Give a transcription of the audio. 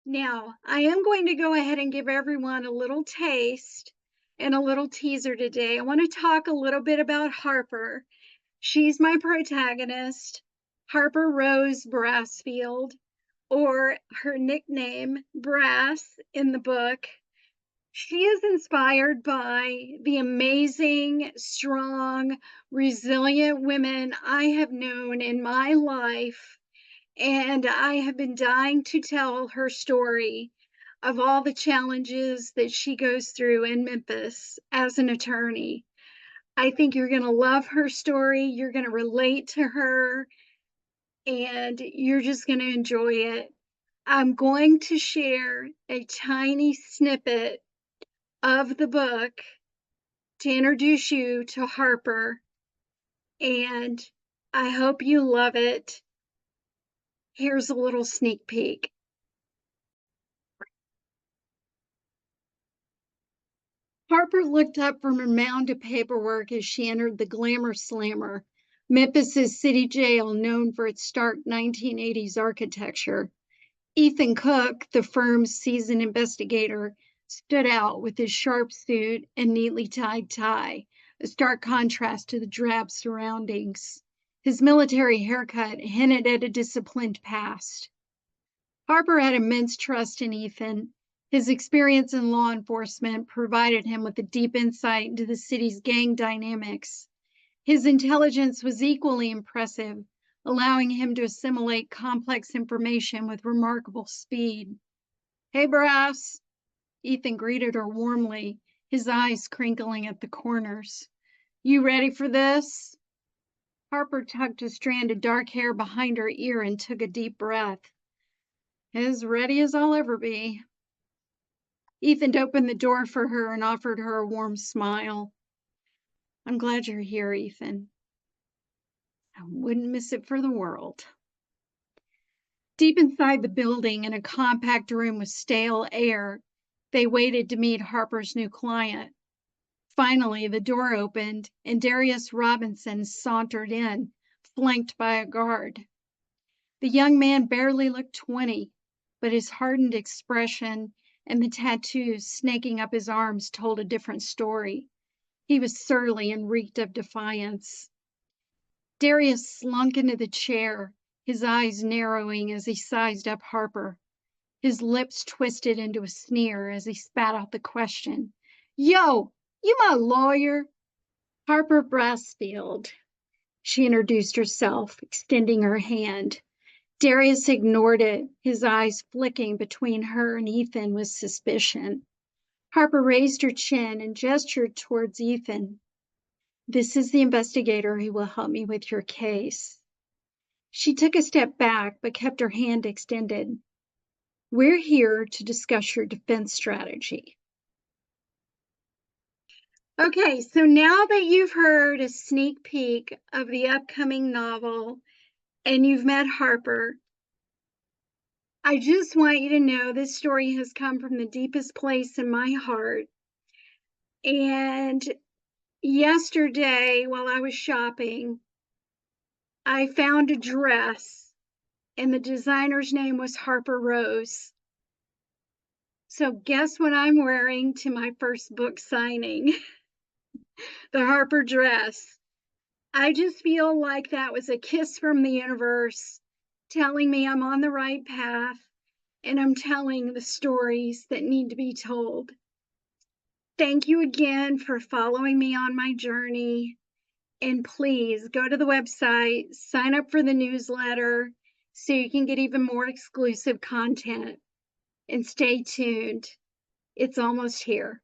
Now, I am going to go ahead and give everyone a little taste and a little teaser today. I want to talk a little bit about Harper. She's my protagonist, Harper Rose Brassfield, or her nickname, Brass, in the book. She is inspired by the amazing, strong, resilient women I have known in my life, and I have been dying to tell her story of all the challenges that she goes through in Memphis as an attorney. I think you're going to love her story. You're going to relate to her, and you're just going to enjoy it. I'm going to share a tiny snippet of the book to introduce you to Harper, and I hope you love it. Here's a little sneak peek. Harper looked up from her mound of paperwork as she entered the Glamour Slammer, Memphis's city jail known for its stark 1980s architecture. Ethan Cook, the firm's seasoned investigator, stood out with his sharp suit and neatly tied tie, a stark contrast to the drab surroundings. His military haircut hinted at a disciplined past. Harper had immense trust in Ethan. His experience in law enforcement provided him with a deep insight into the city's gang dynamics. His intelligence was equally impressive, allowing him to assimilate complex information with remarkable speed. "Hey, Brass," Ethan greeted her warmly, his eyes crinkling at the corners. "You ready for this?" Harper tucked a strand of dark hair behind her ear and took a deep breath. "As ready as I'll ever be." Ethan opened the door for her and offered her a warm smile. "I'm glad you're here, Ethan. I wouldn't miss it for the world." Deep inside the building, in a compact room with stale air, they waited to meet Harper's new client. Finally, the door opened, and Darius Robinson sauntered in, flanked by a guard. The young man barely looked 20, but his hardened expression and the tattoos snaking up his arms told a different story. He was surly and reeked of defiance. Darius slunk into the chair, his eyes narrowing as he sized up Harper. His lips twisted into a sneer as he spat out the question. "Yo, you my lawyer?" "Harper Brassfield." She introduced herself, extending her hand. Darius ignored it, his eyes flicking between her and Ethan with suspicion. Harper raised her chin and gestured towards Ethan. "This is the investigator who will help me with your case." She took a step back, but kept her hand extended. "We're here to discuss your defense strategy." Okay, so now that you've heard a sneak peek of the upcoming novel and you've met Harper, I just want you to know this story has come from the deepest place in my heart. And yesterday, while I was shopping, I found a dress, and the designer's name was Harper Rose. So, guess what I'm wearing to my first book signing? The Harper dress. I just feel like that was a kiss from the universe telling me I'm on the right path and I'm telling the stories that need to be told. Thank you again for following me on my journey. And please go to the website, sign up for the newsletter so you can get even more exclusive content. And stay tuned. It's almost here.